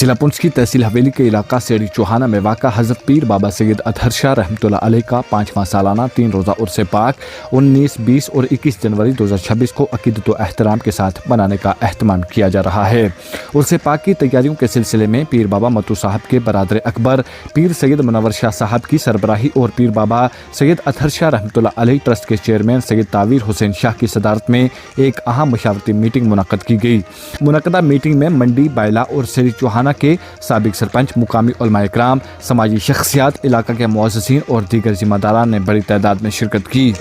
ज़िला पुंछ की तहसील हवेली के इलाका सेड़ी चौहाना में वाक़ा हज़रत पीर बाबा सैयद अतहर शाह रहमतुल्लाह अलैह का 5वां सालाना 3 रोज़ा उर्स पाक 19, 20 और 21 जनवरी 2026 को अकीदत व एहतराम के साथ मनाने का अहतमाम किया जा रहा है। उर्स पाक की तैयारियों के सिलसिले में पीर बाबा मतू साहब के बरादर अकबर पीर सैयद मुनव्वर शाह साहब की सरबराही और पीर बाबा सैयद अतहर शाह रहमतुल्लाह अलैह ट्रस्ट के चेयरमैन सैयद तावीर हुसैन शाह की सदारत में एक अहम मशावरती मीटिंग मुनक़द की गई। मुनक़दा मीटिंग में मंडी, बायला और सेड़ी चौहाना के साबिक सरपंच, मुकामी उलमा इकराम, समाजी शख्सियात, इलाका के मुअज़्ज़िज़ीन और दीगर ज़िम्मेदारान ने बड़ी तादाद में शिरकत की।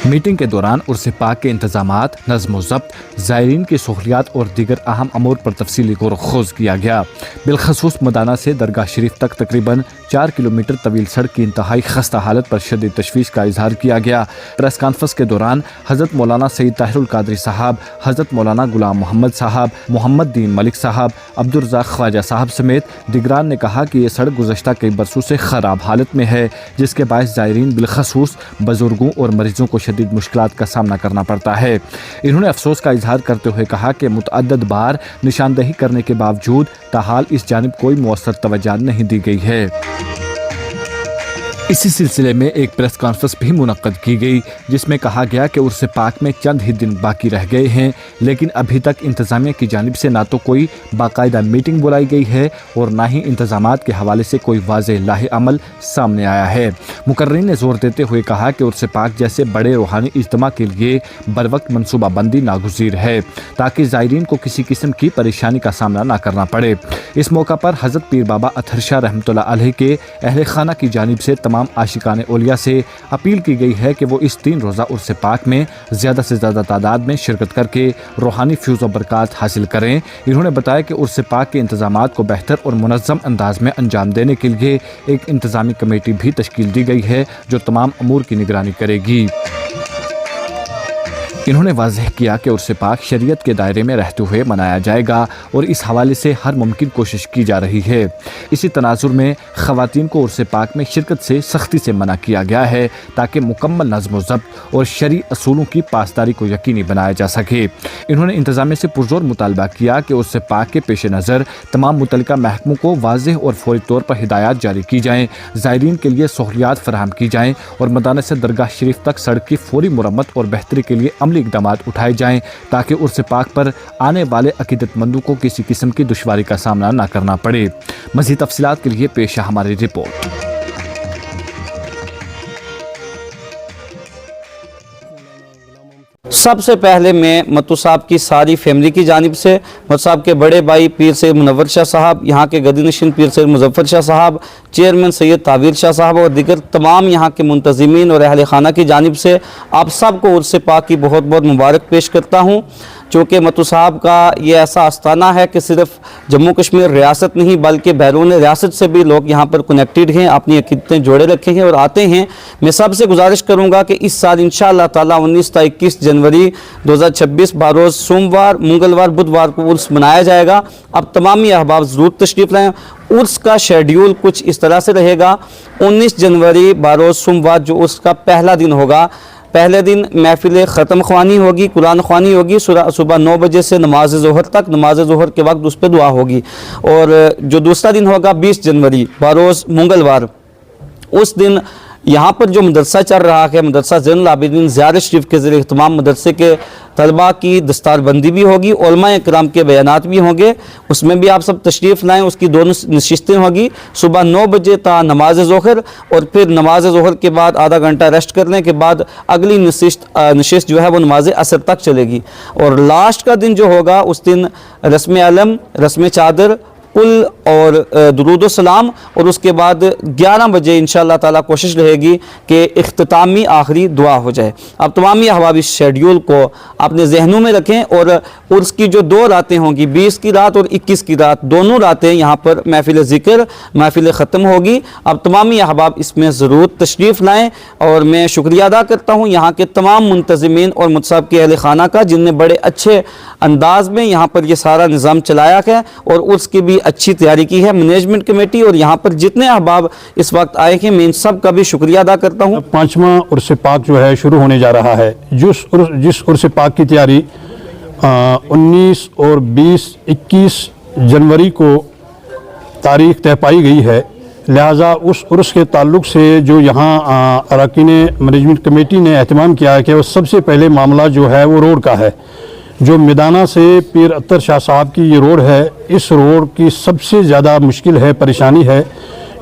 मीटिंग के दौरान उर्स पाक के इंतजामात, नज़्म व ज़ब्त, ज़ायरीन की सहूलियात और दीगर अहम अमूर पर तफसीली गौर खोज किया गया। बिलखसूस मदाना से दरगाह शरीफ तक तकरीबन 4 किलोमीटर तवील सड़क की इंतहाई खस्ता हालत पर शदीद तशवीश का इजहार किया गया। प्रेस कॉन्फ्रेंस के दौरान हज़रत मौलाना सैयद ताहिरुल कादरी साहब, हज़रत मौलाना गुलाम मोहम्मद साहब, मोहम्मद दीन मलिक साहब, अब्दुल रज़ाक ख्वाजा साहब समेत दिगरान ने कहा कि ये सड़क गुज़श्ता कई बरसों से ख़राब हालत में है, जिसके बायस ज़ायरीन बिलखसूस बुजुर्गों और मरीजों को शदीद मुश्किलात का सामना करना पड़ता है। इन्होंने अफसोस का इजहार करते हुए कहा कि मुतअद्दिद बार निशानदही करने के बावजूद ताहाल इस जानिब कोई मुअस्सर तवज्जो नहीं दी गई है। इसी सिलसिले में एक प्रेस कॉन्फ्रेंस भी मुनक़्क़द की गई, जिसमें कहा गया कि उर्स पाक में चंद ही दिन बाकी रह गए हैं, लेकिन अभी तक इंतज़ामिया की जानिब से ना तो कोई बाकायदा मीटिंग बुलाई गई है और ना ही इंतज़ामात के हवाले से कोई वाज़ेह लाहे अमल सामने आया है। मुकर्रिन ने जोर देते हुए कहा कि उर्स पाक जैसे बड़े रूहानी इज्तिमा के लिए बरवक्त मनसूबाबंदी नागुज़ीर है, ताकि ज़ायरीन को किसी किस्म की परेशानी का सामना ना करना पड़े। इस मौका पर हज़रत पीर बाबा अतहर शाह रहमतुल्लाह अलैह के अहले खाना की जानिब से तमाम आशिकाने औलिया से अपील की गई है कि वो इस 3 रोज़ा उर्स पाक में ज़्यादा से ज़्यादा तादाद में शिरकत करके रूहानी फ्यूज़ व बरक़ात हासिल करें। इन्होंने बताया कि उर्स पाक के इंतज़ामात को बेहतर और मुनज़्ज़म अंदाज में अंजाम देने के लिए एक इंतज़ामी कमेटी भी तश्कील दी गई है, जो तमाम अमूर की निगरानी करेगी। इन्होंने वाज़ेह किया कि उर्स पाक शरीयत के दायरे में रहते हुए मनाया जाएगा और इस हवाले से हर मुमकिन कोशिश की जा रही है। इसी तनाजुर में ख़वातीन को उर्स पाक में शिरकत से सख्ती से मना किया गया है, ताकि मुकम्मल नज़्म व ज़ब्त और शरई असूलों की पासदारी को यकीनी बनाया जा सके। इन्होंने इंतज़ामिया से पुरज़ोर मुतालबा किया कि उर्स पाक के पेश नज़र तमाम मुतल्लिका महकमों को वाज़ेह और फौरी तौर पर हिदायत जारी की जाएँ, ज़ायरीन के लिए सहूलियात फराहम की जाएँ और मदाना से दरगाह शरीफ तक सड़क की फौरी मुरम्मत और बेहतरी के लिए अमली इक़दामात उठाए जाएं, ताकि उर्स पाक पर आने वाले अकीदतमंदों को किसी किस्म की दुश्वारी का सामना न करना पड़े। मज़ीद तफसीलात के लिए पेश है हमारी रिपोर्ट। सबसे पहले मैं मतू साहब की सारी फैमिली की जानिब से, मतू साहब के बड़े भाई पीर सैयद मुनव्वर शाह साहब, यहाँ के गदीनशीन पीर सैयद मुज़फ़्फ़र शाह साहब, चेयरमैन सैयद तावीर शाह साहब और दीगर तमाम यहाँ के मुंतज़िमीन और अहले खाना की जानिब से आप सबको उर्स पाक की बहुत बहुत मुबारक पेश करता हूँ। चूँकि मतू साहब का ये ऐसा आस्थाना है कि सिर्फ जम्मू कश्मीर रियासत नहीं बल्कि बैरून रियासत से भी लोग यहाँ पर कनेक्टेड हैं, अपनी अकीदतें जोड़े रखे हैं और आते हैं। मैं सबसे गुजारिश करूँगा कि इस साल इंशाअल्लाह ताला 19 ता 21 जनवरी 2026 बारोज़ सोमवार, मंगलवार, बुधवार को उर्स मनाया जाएगा। अब तमामी अहबाब ज़रूर तशरीफ़ लाएँ। उर्स का शेड्यूल कुछ इस तरह से रहेगा। 19 जनवरी बारोज़ सोमवार जो उर्स का पहला दिन होगा, पहले दिन महफिल ख़त्म ख़वानी होगी, कुरान ख़वानी होगी सुबह 9 बजे से नमाज ज़ोहर तक। नमाज ज़ोहर के वक्त उस पर दुआ होगी। और जो दूसरा दिन होगा 20 जनवरी बारोज़ मंगलवार, उस दिन यहाँ पर जो मदरसा चल रहा है, मदरसा ज़ैनुल आबिदीन ज़ियारत शरीफ के ज़रिए तमाम मदरसे के तलबा की दस्तारबंदी भी होगी, उलमा इकराम के बयानात भी होंगे, उसमें भी आप सब तशरीफ़ लाएँ। उसकी 2 नशिस्तें होगी, सुबह 9 बजे ता नमाज ज़ोहर और फिर नमाज ज़ोहर के बाद आधा घंटा रेस्ट करने के बाद अगली नशिस्त जो है वो नमाज असर तक चलेगी। और लास्ट का दिन जो होगा उस दिन रस्म अलम, रस्म चादर, कुल और दुरूद सलाम और उसके बाद 11 बजे इंशाअल्लाह ताला कोशिश रहेगी कि इख्तितामी आखिरी दुआ हो जाए। अब तमामी अहबाब इस शेड्यूल को अपने जहनों में रखें और उर्स की जो 2 रातें होंगी, 20 की रात और 21 की रात, दोनों रातें यहाँ पर महफिल ज़िक्र, महफिल ख़त्म होगी। अब तमामी अहबाब इसमें ज़रूर तशरीफ़ लाएँ और मैं शुक्रिया अदा करता हूँ यहाँ के तमाम मुंतज़िमीन और मुझ साहब के अहले खाना का, जिनने बड़े अच्छे अंदाज में यहाँ पर ये सारा निज़ाम चलाया है और उसकी भी अच्छी तैयारी की है मैनेजमेंट कमेटी। और यहाँ पर जितने अहबाब इस वक्त आए हैं मैं इन सब का भी शुक्रिया अदा करता हूँ। 5वां उर्स पाक जो है शुरू होने जा रहा है। जिस उर्स पाक की तैयारी 19 और 20, 21 जनवरी को तारीख तय पाई गई है, लिहाजा उस उर्स के ताल्लुक से जो यहाँ अरकान मैनेजमेंट कमेटी ने एहतमाम किया है कि वो सबसे पहले मामला जो है वो रोड का है। जो मैदाना से पीर अत्तर शाह साहब की ये रोड है, इस रोड की सबसे ज़्यादा मुश्किल है, परेशानी है।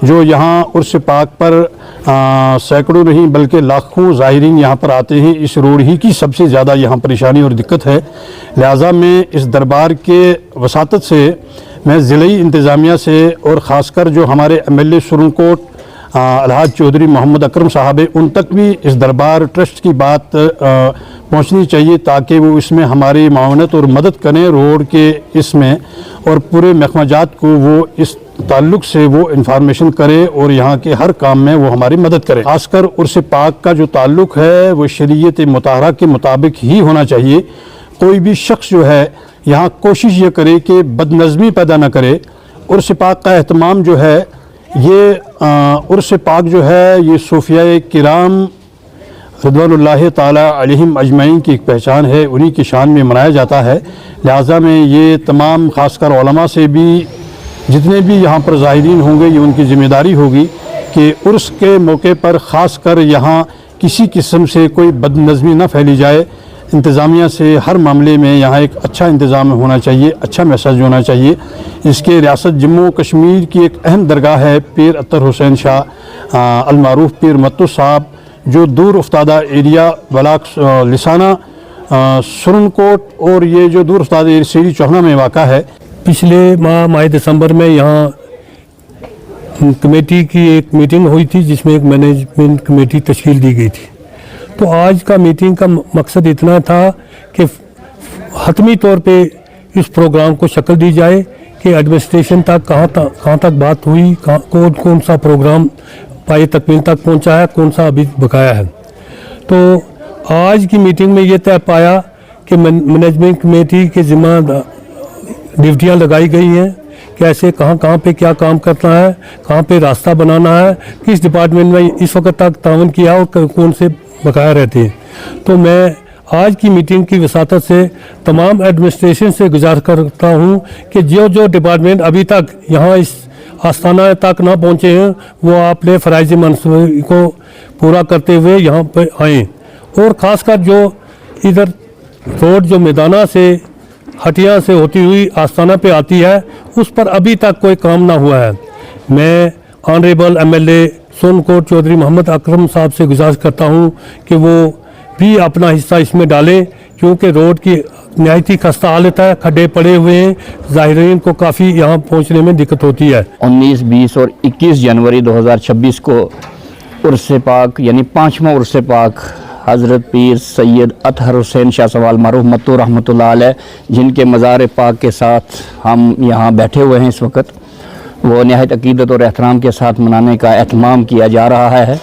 जो यहाँ उर्स पाक पर सैकड़ों नहीं बल्कि लाखों ज़ाहिरीन यहाँ पर आते हैं, इस रोड ही की सबसे ज़्यादा यहाँ परेशानी और दिक्कत है। लिहाजा मैं इस दरबार के वसातत से मैं ज़िली इंतज़ामिया से और ख़ासकर जो हमारे MLA सुरनकोट अलहाज चौधरी मोहम्मद अकरम साहब है, उन तक भी इस दरबार ट्रस्ट की बात पहुंचनी चाहिए ताकि वो इसमें हमारी मावनत और मदद करें रोड के इसमें, और पूरे महकमाजात को वो इस ताल्लुक़ से वो इंफॉर्मेशन करे और यहाँ के हर काम में वो हमारी मदद करे। खासकर उर्स पाक का जो ताल्लुक़ है वो शरीयत मुताहरा के मुताबिक ही होना चाहिए। कोई भी शख्स जो है यहाँ कोशिश ये करे कि बदनज़मी पैदा न करे। उर्स पाक का एहतमाम जो है ये उर्स पाक जो है ये सूफिया किराम रिदवानुल्लाह ताला अलैहिम अजमईन की एक पहचान है, उन्हीं की शान में मनाया जाता है। लिहाजा में ये तमाम ख़ासकर उलमा से भी जितने भी यहाँ पर ज़ाहिरीन होंगे ये उनकी ज़िम्मेदारी होगी कि उर्स के मौके पर ख़ास कर यहाँ किसी किस्म से कोई बदनज़मी न फैली जाए। इंतज़ामिया से हर मामले में यहाँ एक अच्छा इंतज़ाम होना चाहिए, अच्छा मैसेज होना चाहिए। इसके रियासत जम्मू कश्मीर की एक अहम दरगाह है पीर अत्तर हुसैन शाह अलमारूफ पीर मत्तू साहब, जो दूर उफ्तादा एरिया ब्लाक लिसाना सुरनकोट और ये जो दूर उफ्तादा सीरी चौहना में वाक़ा है। पिछले माह दिसंबर में यहाँ कमेटी की एक मीटिंग हुई थी जिसमें एक मैनेजमेंट कमेटी तश्कील दी गई थी। तो आज का मीटिंग का मकसद इतना था कि हतमी तौर पे इस प्रोग्राम को शक्ल दी जाए कि एडमिनिस्ट्रेशन तक कहाँ तक बात हुई, कौन सा प्रोग्राम पाए तकमील तक पहुँचा है, कौन सा अभी बकाया है। तो आज की मीटिंग में ये तय पाया कि मैनेजमेंट कमेटी के ज़िम्मा ड्यूटियाँ लगाई गई हैं, कैसे कहाँ पे क्या काम करना है, कहाँ पे रास्ता बनाना है, किस डिपार्टमेंट में इस वक्त तक तावन किया और कौन से बकाया रहते हैं। तो मैं आज की मीटिंग की वसातत से तमाम एडमिनिस्ट्रेशन से गुजारिश करता हूँ कि जो डिपार्टमेंट अभी तक यहाँ इस आस्थाना तक ना पहुँचे हैं वो अपने फ़राइज़ मनसूबे को पूरा करते हुए यहाँ पर आएँ। और ख़ासकर जो इधर रोड जो मैदाना से हटिया से होती हुई आस्थाना पे आती है उस पर अभी तक कोई काम ना हुआ है। मैं ऑनरेबल MLA सुरनकोट चौधरी मोहम्मद अकरम साहब से गुजारिश करता हूँ कि वो भी अपना हिस्सा इसमें डालें, क्योंकि रोड की नहायत ही खस्ता हालत है, खड्डे पड़े हुए हैं, ज़ाहिरीन को काफ़ी यहाँ पहुँचने में दिक्कत होती है। 19, 20 और 21 जनवरी 2026 को उर्स पाक यानी 5वां उर्स पाक हज़रत पीर सैयद अतहर हुसैन शाह सवाल मारूफ मत्तू रहमतुल्लाह अलैह, जिनके मज़ार पाक के साथ हम यहाँ बैठे हुए हैं इस वक्त, वो नहायत अकीदत और एहतराम के साथ मनाने का एहतमाम किया जा रहा है।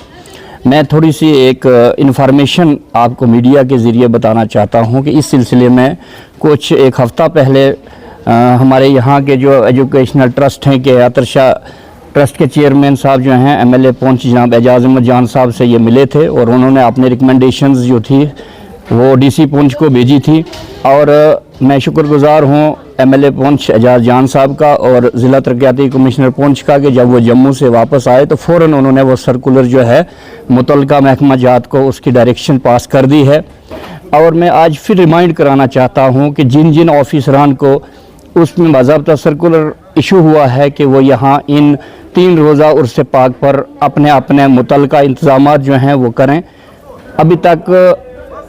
मैं थोड़ी सी एक इन्फॉर्मेशन आपको मीडिया के ज़रिए बताना चाहता हूँ कि इस सिलसिले में कुछ एक हफ़्ता पहले हमारे यहाँ के जो एजुकेशनल ट्रस्ट हैं कि अतर शाह ट्रस्ट के चेयरमैन साहब जो हैं MLA पुंछ जनाब एजाज अहमद जान साहब से ये मिले थे और उन्होंने अपने रिकमेंडेशंस जो थी वो DC पुंछ को भेजी थी। और मैं शुक्रगुज़ार हूँ MLA पुंछ एजाज जान साहब का और ज़िला तरक्याती कमिश्नर पुंछ का कि जब वो जम्मू से वापस आए तो फ़ौरन उन्होंने वो सर्कुलर जो है मुतल्लिका महकमा जात को उसकी डायरेक्शन पास कर दी है। और मैं आज फिर रिमाइंड कराना चाहता हूँ कि जिन जिन ऑफिसरान को उसमें बाज़ाब्ता सर्कुलर इशू हुआ है कि वो यहाँ इन 3 रोज़ा उर्स पाक पर अपने अपने मुतल्लिका इंतज़ामात जो हैं वो करें। अभी तक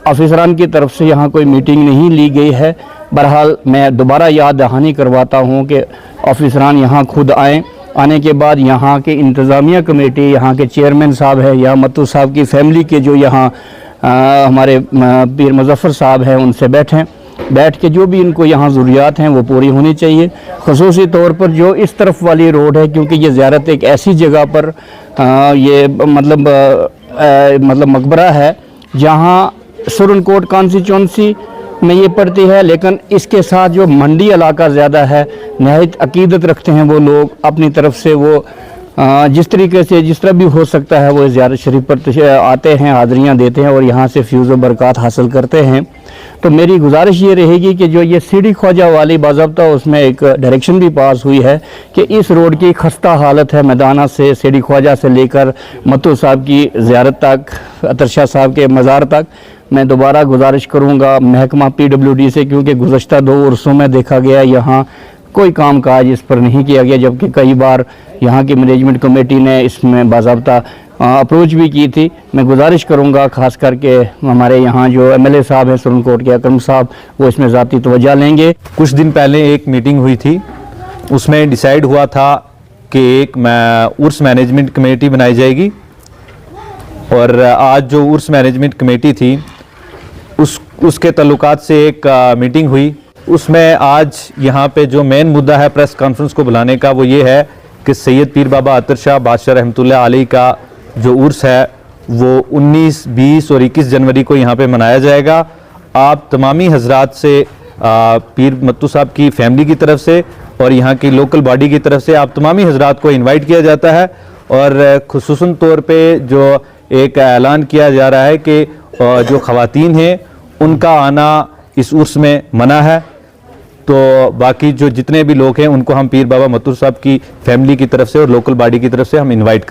ऑफिसरान की तरफ से यहाँ कोई मीटिंग नहीं ली गई है। बहरहाल मैं दोबारा याद दहानी करवाता हूँ कि ऑफिसरान यहाँ खुद आएँ, आने के बाद यहाँ के इंतज़ामिया कमेटी, यहाँ के चेयरमैन साहब है या मत्तू साहब की फ़ैमिली के जो यहाँ हमारे पीर मुज़फ़्फ़र साहब हैं उनसे बैठ के जो भी इनको यहाँ ज़रूरियात हैं वो पूरी होनी चाहिए। ख़ुसूसी तौर पर जो इस तरफ वाली रोड है, क्योंकि ये ज़ियारत एक ऐसी जगह पर ये मतलब मकबरा है जहाँ सुरनकोट कॉन्स्टिट्यूंसी में ये पड़ती है, लेकिन इसके साथ जो मंडी इलाका ज़्यादा है, नहायत अकीदत रखते हैं वो लोग अपनी तरफ से, वो जिस तरीके से जिस तरह भी हो सकता है वो ज़ियारत शरीफ पर आते हैं, हाज़रियाँ देते हैं और यहाँ से फ्यूज़ व बरक़ात हासिल करते हैं। تو میری گزارش یہ رہے گی کہ جو یہ سیڑھی خواجہ والی باضابطہ اس میں ایک ڈائریکشن بھی پاس ہوئی ہے کہ اس روڈ کی خستہ حالت ہے، میدانہ سے سیڑھی خواجہ سے لے کر متو صاحب کی زیارت تک، اطہر شاہ صاحب کے مزار تک۔ میں دوبارہ گزارش کروں گا محکمہ PWD سے، کیونکہ گزشتہ 2 عرصوں میں دیکھا گیا یہاں کوئی کام کاج اس پر نہیں کیا گیا، جبکہ کئی بار یہاں کی مینجمنٹ کمیٹی نے اس میں باضابطہ اپروچ بھی کی تھی۔ میں گزارش کروں گا خاص کر کے ہمارے یہاں جو MLA صاحب ہیں سرن کوٹ کے اکرم صاحب، وہ اس میں ذاتی توجہ لیں گے۔ کچھ دن پہلے ایک میٹنگ ہوئی تھی، اس میں ڈیسائیڈ ہوا تھا کہ ایک عرس مینجمنٹ کمیٹی بنائی جائے گی، اور آج جو عرس مینجمنٹ کمیٹی تھی اس کے تعلقات سے ایک میٹنگ ہوئی۔ اس میں آج یہاں پہ جو مین مدعا ہے پریس کانفرنس کو بلانے کا، وہ یہ ہے کہ سید پیر بابا اطہر شاہ بادشاہ رحمۃ اللہ علیہ کا جو عرس ہے وہ 19، 20 اور 21 جنوری کو یہاں پہ منایا جائے گا۔ آپ تمامی حضرات سے، پیر متو صاحب کی فیملی کی طرف سے اور یہاں کی لوکل باڈی کی طرف سے آپ تمامی حضرات کو انوائٹ کیا جاتا ہے، اور خصوصاً طور پہ جو ایک اعلان کیا جا رہا ہے کہ جو خواتین ہیں ان کا آنا اس عرس میں منع ہے۔ تو باقی جو جتنے بھی لوگ ہیں ان کو ہم پیر بابا متو صاحب کی فیملی کی طرف سے اور لوکل باڈی کی طرف سے ہم انوائٹ کر رہے ہیں۔